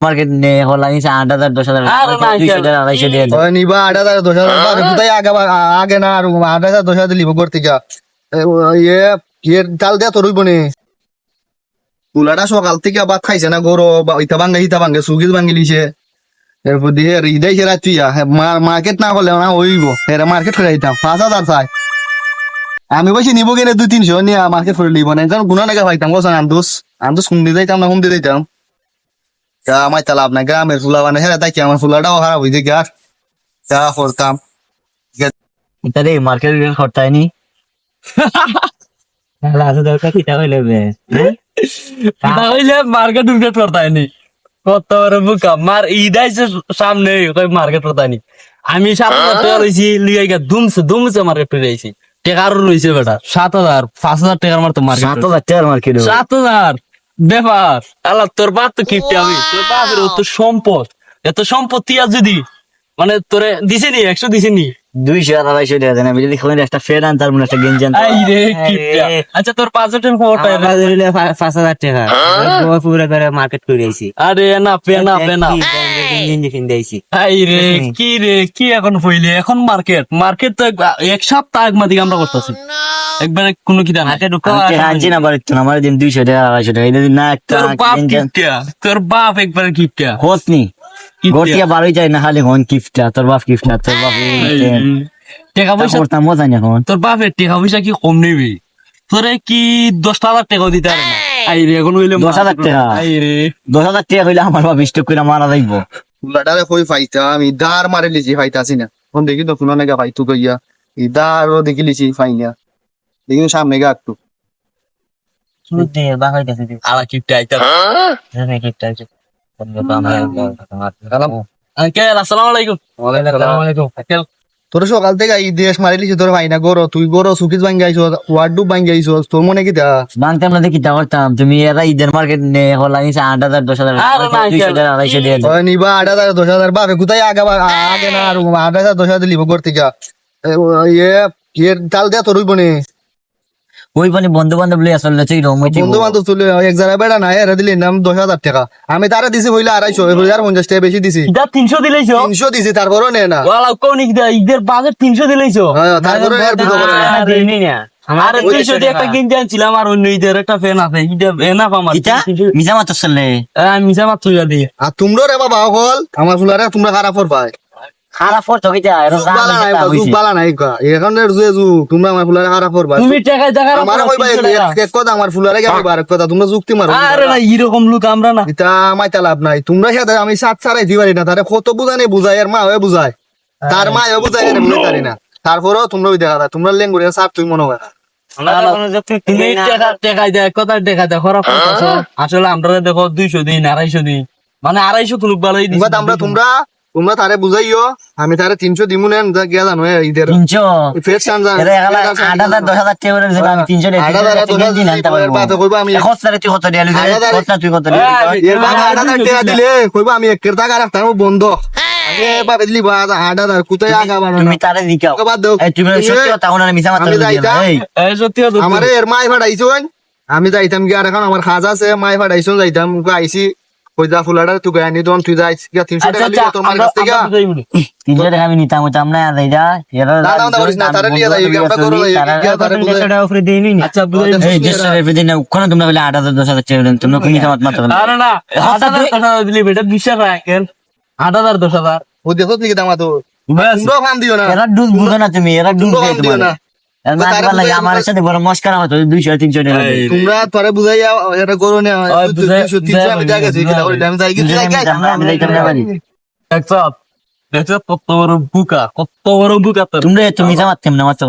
market নে হল আমি 8,000 10,000 200 টাকা 250 দিয়ে ওই নিবা 8,000 10,000 পাবে কোথায় আগে না আর 8,000 10,000 লিব করতে যা ইয়ে ইয়ে চাল দেয়া তোর হইব নি পুলাটা সকাল থেকে ভাত খাইছে না গরো ইতা ভাঙ্গে সুগিল ভাঙ্গি লিছে এরপর দিয়ে ইদাইছে রাত্রি মার্কেট না করলে না হইব এরা মার্কেট করে দিতাম 5,000 চাই আমি বসে নিবো কিনে 200-300 নিয়ে মার্কেট করে লিব না গুণা নাকি পাইতাম বলছেন আন্দোস হুম দিয়ে যাইতাম না হুম দিয়ে যাইতাম আমার তা লাভ নাই গ্রামের ফুলা মানে হেরা তাই আমার ফুলাটাও খারাপ হয়েছে কি আর যা করতাম এটা রে মার্কেট খরচায় নি লাজে দরকার কিটা হইলে বে তাহলে মার্কেট উইকেট করতায়নি কত বড় বুকা মার ঈদাইছে সামনে কই মার্কেট করতায়নি আমি 7,000 টাকা লইছি লিগাইগা দুমছে মার্কেট করে আইছি টাকার রইছে বেটা 7,000 5,000 টাকার মার তো মার্কেট 7,000 টাকার মার্কেট 7,000 ব্যাপার আল্লাহ তোর বাপ তো কিপটে আমি তোর বাপের তো সম্পদ এত সম্পত্তি আর যদি মানে তোরে দিছে নি 100 দিছে নি 200 250 টাকা দেন আমি যদি কোন একটা ফের আনতাম না একটা গেঞ্জি আনতাম আই রে কিপটে আচ্ছা তোর 5,000 খবর পাই না 5,000 টাকা পুরো করে মার্কেট করে আইছি আরে না পেনা গেঞ্জি কিনে আইছি আই রে কি এখন হইলে এখন মার্কেট তো এক সপ্তাহ আগ মাদিকে আমরা করতেছি একবারে কোনো কি জানা আনছি না বাড়িতে আমার দিন 200 টাকা 250 টাকা এটা না একটা তোর বাপ কিপটা তোর বাপ একবারে কিপটা হোসনি গোটিয়া বারোই যায় না খালি হন কিফটা তোর বাপ কিফটা তোর বাপ টাকা পয়সা করতাম মজা না এখন তোর বাপের টাকা পয়সা কি কম নেবি তোরে কি 10,000 টাকা দিতে পারে না আই রে এখন হইলে 10,000 টাকা আই রে 10,000 টাকা হইলে আমার বাপ স্টক করে মারা যাইব ফুলাটারে কই ফাইতা আমি দার মারে লিছি ফাইতাছি না কোন দেখি তো ফুলা নাকি ফাইতু গইয়া ই দারও দেখি লিছি ফাইনা দেখি সামনে গা একটু শুনতে বাহাই কাছে আলা কিপটা আইতা জানে কিফটা আছে কোন কথা আমার আঙ্কেল আসসালামু আলাইকুম আসসালামু আলাইকুম আঙ্কেল তোর সকাল থেকে এই দেশ মারি লিছি তোর ভাই না গরো তুই গরো সুকিস ভাঙ্গি আইছো ওয়ার্ডু ভাঙ্গি আইছো তোর মনে কি দা বাংতে আমরা দেখি করতাম তুমি এরা ঈদের মার্কেট নে হল আমি 8,000 10,000 200 টাকা 250 দিয়ে ওই নিবা 8,000 10,000 বাপে কোথায় আগে না আর 8,000 10,000 লিব করতে যা ইয়ে ইয়ে চাল দেয়া তোর হইব নি ওই পানি বন্ধু বান্ধব লই আসলে চাই রুম হইতে বন্ধু বান্ধব চলে এক জায়গায় বেড়া না এরা দিলি নাম 10,000 টাকা আমি তারা দিছি হইলে 250 50 টাকা বেশি দিছি ইদা 300 দিলাইছো 300 দিছি তারপরও নে না ওয়ালা কোন ইদা ঈদের বাজার 300 দিলাইছো তারপরে এর বুঝো করে না দেইনি না আর 300 দিয়ে একটা গেঞ্জি আনছিলাম আর অন্য ঈদের একটা ফ্যান আছে ইদা এনাফ আমার ইটা মিজা মাত্র চলে মিছা মাত্র দিয়ে আর তোমরা রে বাবা হল আমার ফুলারে তোমরা খারাপ করবাই খারাপ ফটো কইতা এরকম বালা নাই বালা নাই কা এখন জু তোমরা আমার ফুলারে খারাপ করবাই তুমি টাকা টাকা আমার কইবা এক কথা আমার ফুলারে কি বার কথা তোমরা যুক্তি মারো আরে না এরকম লোক আমরা না এটা মাইতা লাভ নাই তোমরা সাথে আমি সাত ছাড়াই দিবারি না তারে কত বুঝানে বুঝাই আর মা হয়ে বুঝায় তার মা হয়ে বুঝাই এর বুঝাই তারি না তারপরেও তোমরা ওই দেখা তোমরা লেঙ্গুরে সাত তুই মনে হয় তুমি টাকা দেয় কথা টাকা দেয় খারাপ করতেছো আসলে আমরা দেখো 200 দিন 250 দিন মানে 250 লোক ভালোই দিছে আমরা তোমরা তারে বুঝাইও আমি তারে 300 দিমু নেন গিয়া জানো ঈদের 300 ফেস চান জান এরা 8,000 10,000 টাকা করে দিলাম আমি 300 দিন আনতে পারবো বাতে কইবা আমি খরচা তুই কত দিয়ালি খরচা তুই কত দিয়ালি এর বাবা 8,000 টাকা দিলে কইবা আমি একের টাকা রাখতাম বন্ধ আগে বাবা দিলি 8,000 কোথায় আগা বানো তুমি তারে দিকাও বাদ দাও এই তুমি সত্যি কথা কোন মিছা মাত্র এই সত্যি কথা আমারে এর মাই ফাড়াইছন আমি যাইতাম কি আর এখন আমার খাজা আছে মাই ফাড়াইছন যাইতাম আইছি কইদা ফুলাটা তুই গানি দন তুই যাইস কি 300 টাকা লিয়া তোমার কাছ থেকে 300 টাকা আমি নিতাম ওইতাম না যাইদা এরা না করিস না তারে লিয়া যাই আমরা করো কি তারে বুঝাই টাকা অফার দেইনি আচ্ছা বুঝাই এই যে স্যার এফ দিন কোন তোমরা বলে 8,000 10,000 টাকা দেন তোমরা কোন মিছা মাত্র আরে না 8,000 টাকা দিলি বেটা বিশ্বাস রাখেন 8,000 10,000 ও দেখো কি দাম তো তোমরা ফান দিও না এরা ডুব বুঝো না তুমি এরা ডুব তোমরা দেয় ফান দিও তোমার না আমার সাথে বড় মস্কারা হতো 200 300 টাকা তোমরা তোরে বুঝাইয়া এটা করো না 200 300 আমি জায়গা থেকে ওই টাইম যাই কি আমি যাইতাম না বাড়ি দেখছ কত বড় বুকা তোর তোমরা তুমি মিছা মারতেম না মাত্র